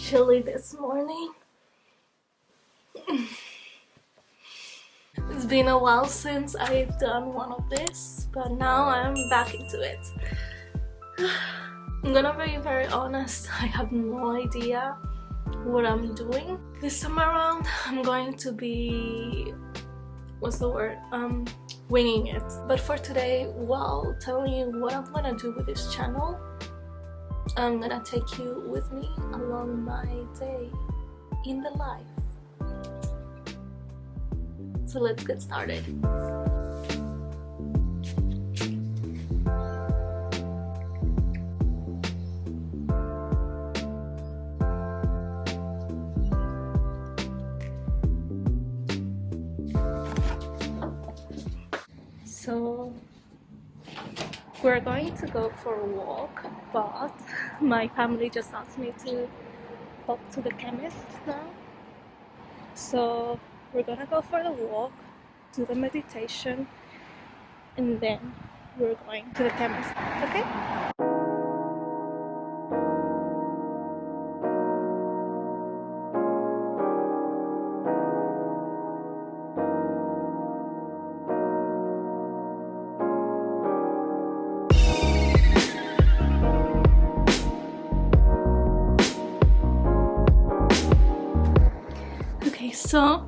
chilly this morning. It's been a while since I've done one of this, but now I'm back into it. I'm gonna be very honest, I have no idea what I'm doing. This time around, I'm going to be, winging it. But for today, while telling you what I'm gonna do with this channel, I'm gonna take you with me along my day in the life. So let's get started. So we're going to go for a walk, but my family just asked me to walk to the chemist now. So we're gonna go for the walk, do the meditation, and then we're going to the chemist, okay? So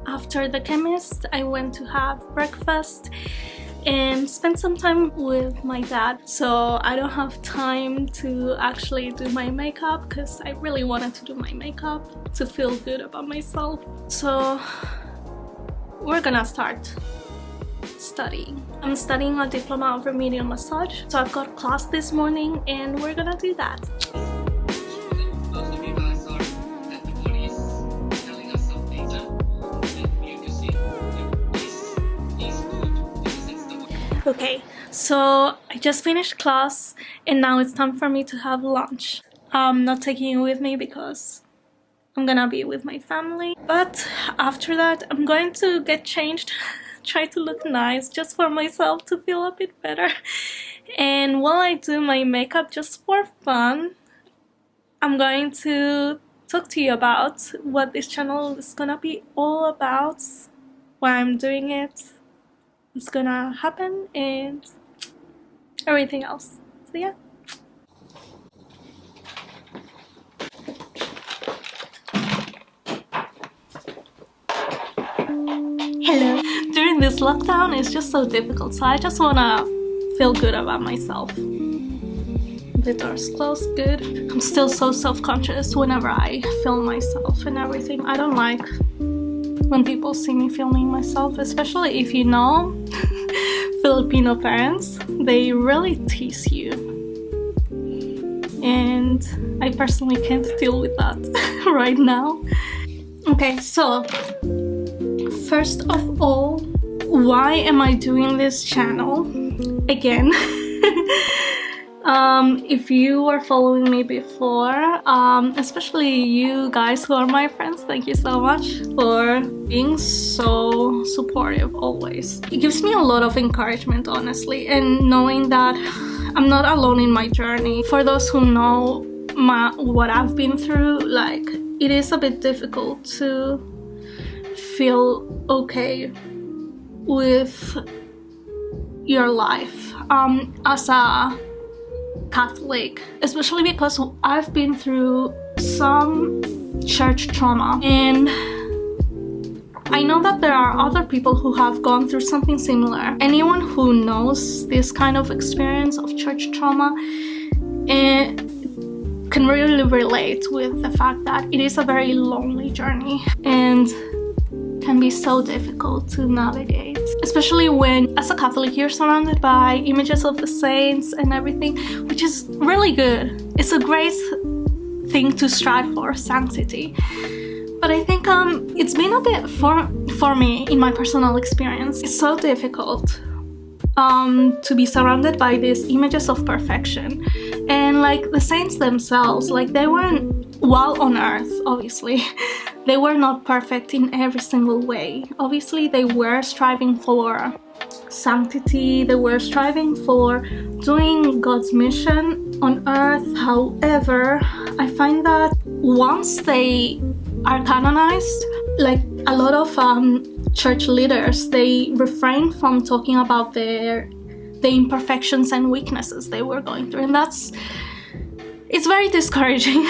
after the chemist, I went to have breakfast and spend some time with my dad. So I don't have time to actually do my makeup because I really wanted to do my makeup to feel good about myself. So we're gonna start studying. I'm studying a diploma of remedial massage. So I've got class this morning and we're gonna do that. Okay, so I just finished class and now it's time for me to have lunch. I'm not taking you with me because I'm gonna be with my family. But after that, I'm going to get changed, try to look nice just for myself to feel a bit better. And while I do my makeup just for fun, I'm going to talk to you about what this channel is gonna be all about, why I'm doing it, what's gonna happen, and everything else. So yeah. Hello. During this lockdown, it's just so difficult, so I just wanna feel good about myself. The door's closed, good. I'm still so self-conscious whenever I film myself and everything. I don't like when people see me filming myself, especially if you know Filipino parents, they really tease you. And I personally can't deal with that right now. Okay, so first of all, why am I doing this channel again? If you were following me before, especially you guys who are my friends, thank you so much for being so supportive always. It gives me a lot of encouragement, honestly, and knowing that I'm not alone in my journey. For those who know what I've been through, like, it is a bit difficult to feel okay with your life as a Catholic, especially because I've been through some church trauma, and I know that there are other people who have gone through something similar. Anyone who knows this kind of experience of church trauma can really relate with the fact that it is a very lonely journey and can be so difficult to navigate, especially when as a Catholic you're surrounded by images of the saints and everything, which is really good. It's a great thing to strive for, sanctity. But I think it's been a bit for me in my personal experience. It's so difficult to be surrounded by these images of perfection, and like the saints themselves, like they weren't, while on earth obviously, they were not perfect in every single way. Obviously they were striving for sanctity, they were striving for doing God's mission on earth. However, I find that once they are canonized, like a lot of church leaders, they refrain from talking about the imperfections and weaknesses they were going through, and it's very discouraging.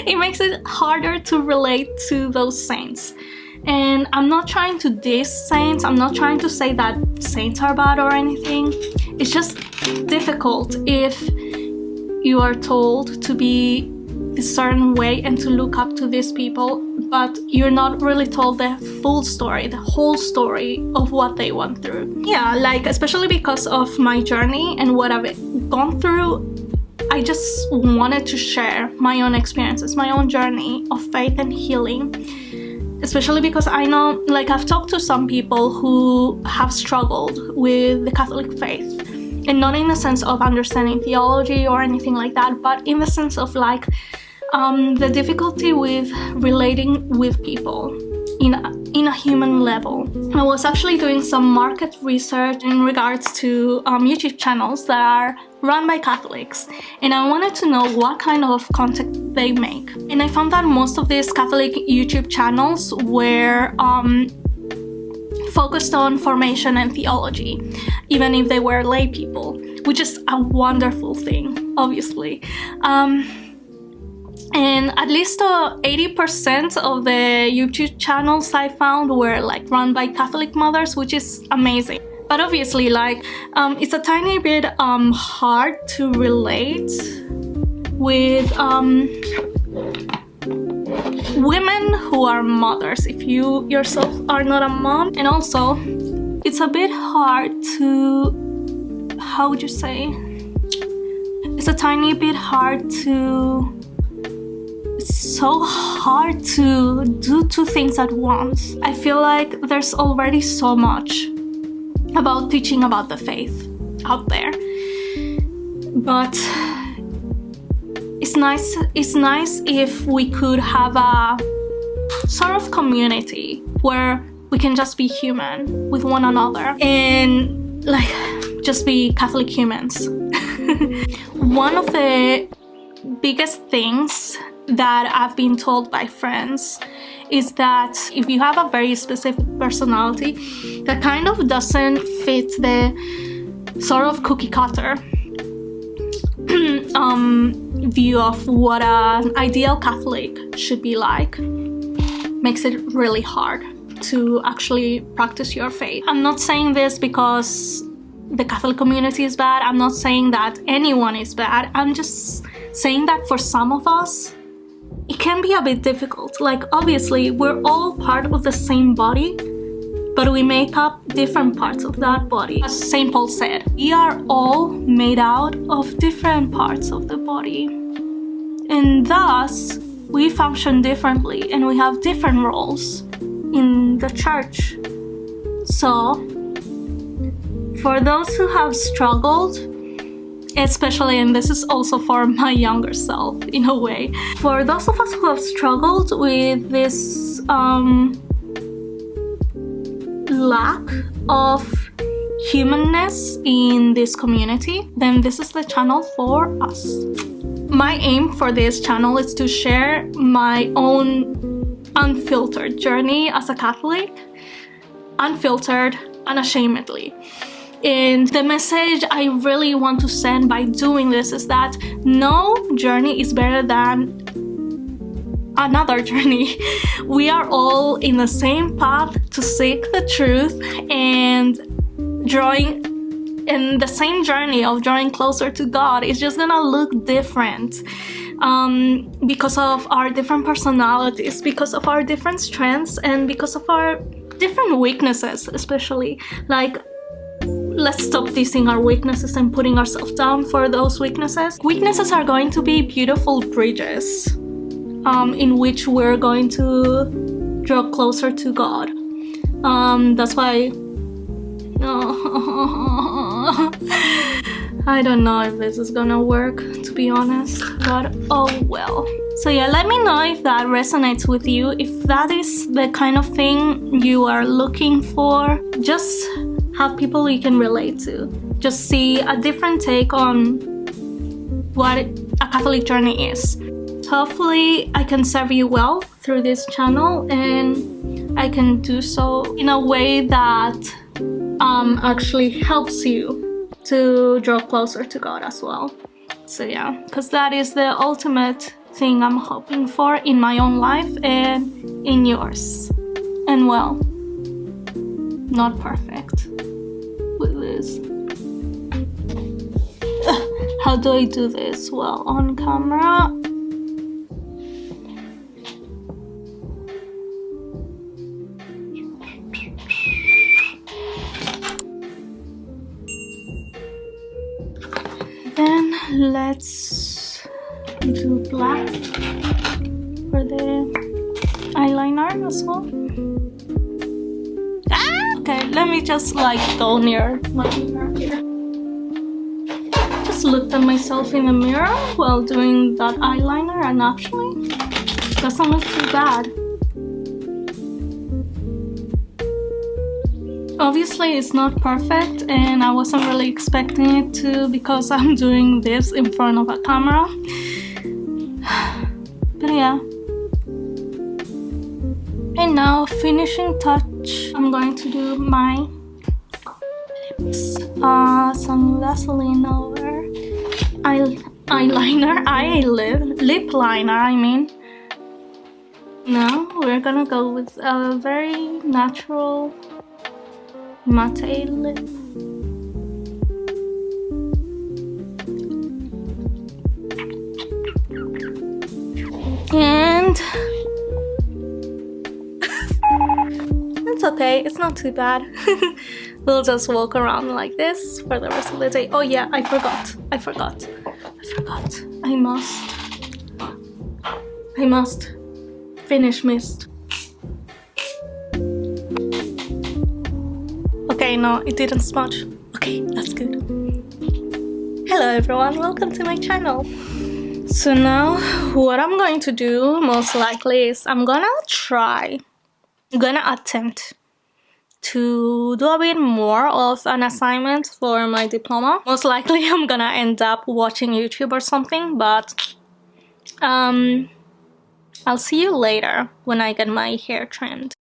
It makes it harder to relate to those saints. And I'm not trying to diss saints, I'm not trying to say that saints are bad or anything. It's just difficult if you are told to be this certain way and to look up to these people, but you're not really told the full story, the whole story of what they went through. Yeah, like especially because of my journey and what I've gone through, I just wanted to share my own experiences, my own journey of faith and healing. Especially because I know, like I've talked to some people who have struggled with the Catholic faith, and not in the sense of understanding theology or anything like that, but in the sense of like the difficulty with relating with people in a human level. I was actually doing some market research in regards to YouTube channels that are run by Catholics, and I wanted to know what kind of content they make. And I found that most of these Catholic YouTube channels were focused on formation and theology, even if they were lay people, which is a wonderful thing, obviously. And at least 80% of the YouTube channels I found were like run by Catholic mothers, which is amazing. But obviously, like, it's a tiny bit hard to relate with women who are mothers if you yourself are not a mom. And also, it's a bit hard to, how would you say? It's a tiny bit hard to, it's so hard to do two things at once. I feel like there's already so much about teaching about the faith out there, but it's nice if we could have a sort of community where we can just be human with one another and like just be Catholic humans. One of the biggest things that I've been told by friends is that if you have a very specific personality that kind of doesn't fit the sort of cookie cutter view of what an ideal Catholic should be like, makes it really hard to actually practice your faith. I'm not saying this because the Catholic community is bad. I'm not saying that anyone is bad. I'm just saying that for some of us, it can be a bit difficult. Like, obviously, we're all part of the same body, but we make up different parts of that body. As St. Paul said, we are all made out of different parts of the body. And thus, we function differently and we have different roles in the church. So, for those who have struggled, especially, and this is also for my younger self in a way, for those of us who have struggled with this lack of humanness in this community, then this is the channel for us. My aim for this channel is to share my own unfiltered journey as a Catholic, unfiltered, unashamedly. And the message I really want to send by doing this is that no journey is better than another journey. We are all in the same path to seek the truth and drawing in the same journey of drawing closer to God. It's just gonna look different because of our different personalities, because of our different strengths, and because of our different weaknesses, especially. Like, let's stop dissing our weaknesses and putting ourselves down for those weaknesses. Weaknesses are going to be beautiful bridges in which we're going to draw closer to God. That's why I don't know if this is gonna work, to be honest, but oh well. So yeah, let me know if that resonates with you, if that is the kind of thing you are looking for. Just have people you can relate to. Just see a different take on what a Catholic journey is. Hopefully I can serve you well through this channel, and I can do so in a way that actually helps you to draw closer to God as well. So yeah, because that is the ultimate thing I'm hoping for in my own life and in yours. And well, not perfect with this. How do I do this? Well, on camera. Then let's do black for the eyeliner as well. Ah! Okay, let me just like go near my mirror here. Just looked at myself in the mirror while doing that eyeliner, and actually doesn't look too bad. Obviously it's not perfect, and I wasn't really expecting it to, because I'm doing this in front of a camera. But yeah. And now, finishing touch, I'm going to do my lips. Some Vaseline over lip liner, I mean. Now we're gonna go with a very natural matte lip. And it's okay, it's not too bad. We'll just walk around like this for the rest of the day. Oh yeah, I forgot. I must finish mist. Okay, no, it didn't smudge. Okay, that's good. Hello everyone, welcome to my channel. So now, what I'm going to do most likely is I'm gonna attempt to do a bit more of an assignment for my diploma. Most likely I'm gonna end up watching YouTube or something, but I'll see you later when I get my hair trimmed.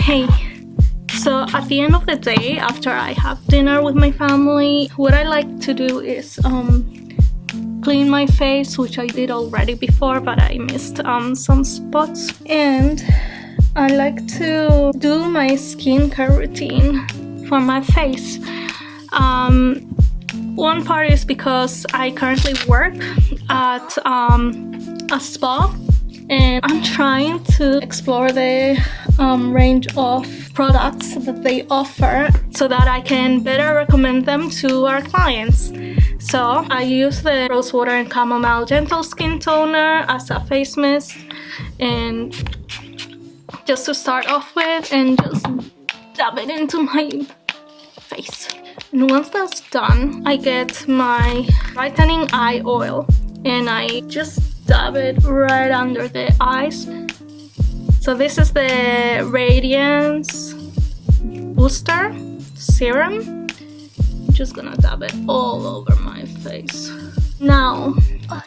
Hey, so at the end of the day, after I have dinner with my family, what I like to do is clean my face, which I did already before, but I missed some spots. And I like to do my skincare routine for my face. One part is because I currently work at a spa, and I'm trying to explore the range of products that they offer so that I can better recommend them to our clients. So I use the rose water and chamomile gentle skin toner as a face mist, and just to start off with, and just dab it into my face. And once that's done, I get my brightening eye oil and I just dab it right under the eyes. So this is the Radiance Booster Serum. I'm just gonna dab it all over my face. Now,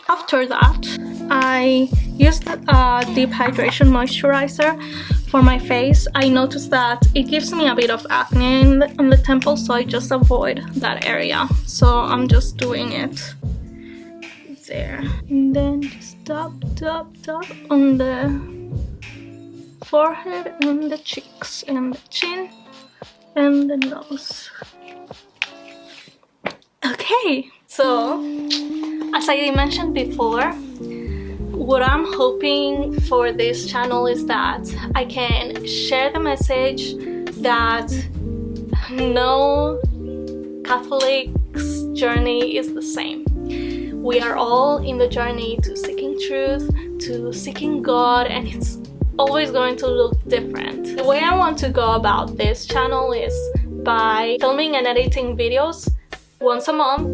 after that, I used a deep hydration moisturizer for my face. I noticed that it gives me a bit of acne in the temples, so I just avoid that area. So I'm just doing it there. And then just dab on the forehead and the cheeks and the chin and the nose. Okay, so as I mentioned before, what I'm hoping for this channel is that I can share the message that no Catholic's journey is the same. We are all in the journey to seeking truth, to seeking God, and it's always going to look different. The way I want to go about this channel is by filming and editing videos once a month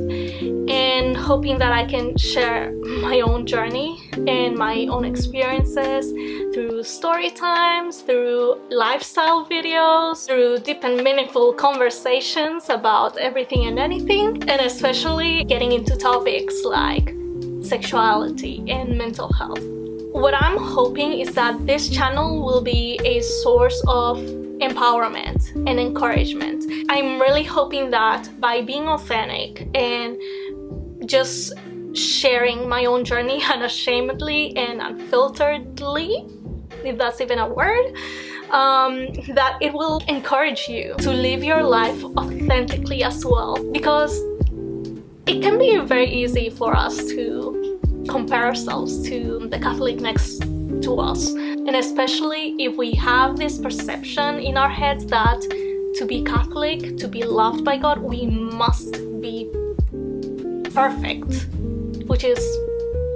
and hoping that I can share my own journey and my own experiences through story times, through lifestyle videos, through deep and meaningful conversations about everything and anything, and especially getting into topics like sexuality and mental health. What I'm hoping is that this channel will be a source of empowerment and encouragement. I'm really hoping that by being authentic and just sharing my own journey unashamedly and unfilteredly, if that's even a word, that it will encourage you to live your life authentically as well, because it can be very easy for us to compare ourselves to the Catholic next to us, and especially if we have this perception in our heads that to be Catholic, to be loved by God, we must be perfect, which is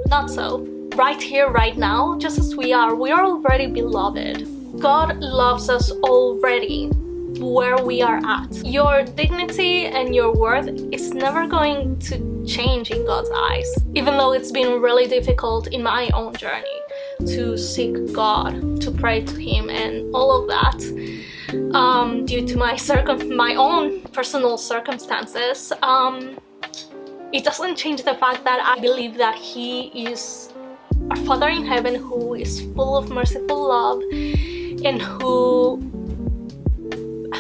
not so. Right here, right now, just as we are already beloved. God loves us already where we are at. Your dignity and your worth is never going to change in God's eyes, even though it's been really difficult in my own journey to seek God, to pray to Him and all of that, due to my own personal circumstances. It doesn't change the fact that I believe that He is our Father in heaven, who is full of merciful love and who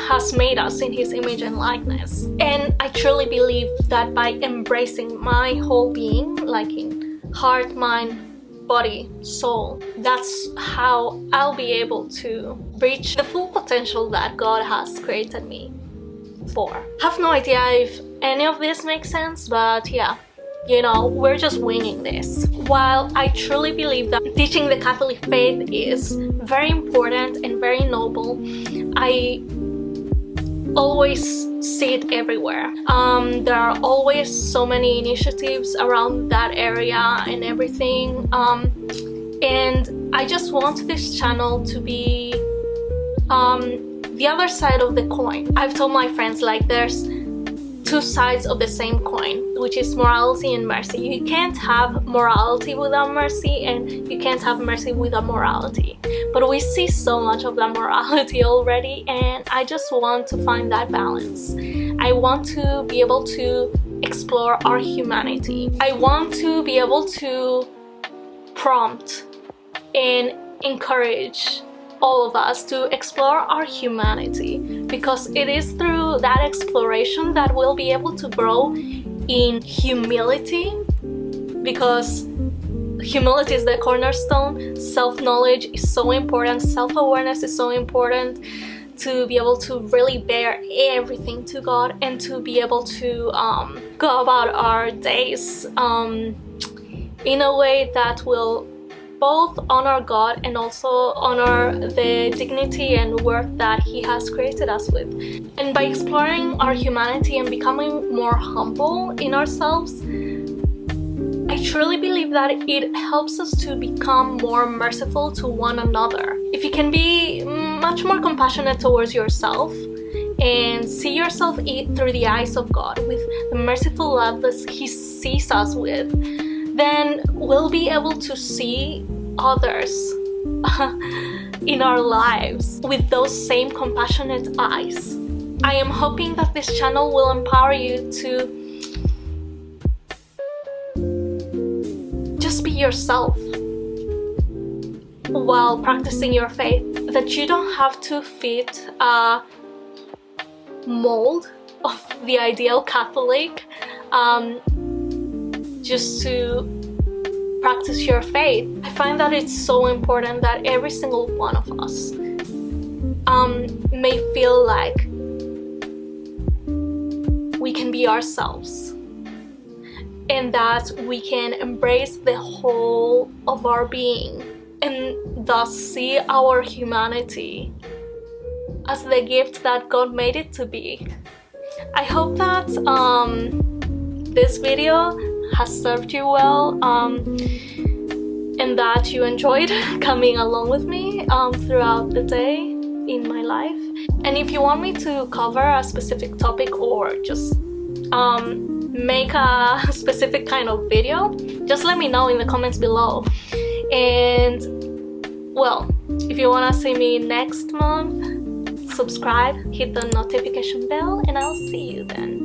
has made us in His image and likeness. And I truly believe that by embracing my whole being, like in heart, mind, body, soul, that's how I'll be able to reach the full potential that God has created me for. I have no idea if any of this makes sense, but yeah, you know, we're just winging this. While I truly believe that teaching the Catholic faith is very important and very noble, I always see it everywhere. There are always so many initiatives around that area and everything, and I just want this channel to be the other side of the coin. I've told my friends, like, there's two sides of the same coin, which is morality and mercy. You can't have morality without mercy, and you can't have mercy without morality. But we see so much of that morality already, and I just want to find that balance. I want to be able to explore our humanity. I want to be able to prompt and encourage all of us to explore our humanity, because it is through that exploration that we'll be able to grow in humility, because humility is the cornerstone. Self-knowledge is so important, self-awareness is so important, to be able to really bear everything to God and to be able to go about our days in a way that will both honor God and also honor the dignity and worth that He has created us with. And by exploring our humanity and becoming more humble in ourselves, I truly believe that it helps us to become more merciful to one another. If you can be much more compassionate towards yourself and see yourself through the eyes of God, with the merciful love that He sees us with, then we'll be able to see others in our lives with those same compassionate eyes. I am hoping that this channel will empower you to just be yourself while practicing your faith, that you don't have to fit a mold of the ideal Catholic just to practice your faith. I find that it's so important that every single one of us may feel like we can be ourselves, and that we can embrace the whole of our being and thus see our humanity as the gift that God made it to be. I hope that this video has served you well, and that you enjoyed coming along with me throughout the day in my life. And if you want me to cover a specific topic or just make a specific kind of video, just let me know in the comments below. And well, if you want to see me next month, subscribe, hit the notification bell, and I'll see you then.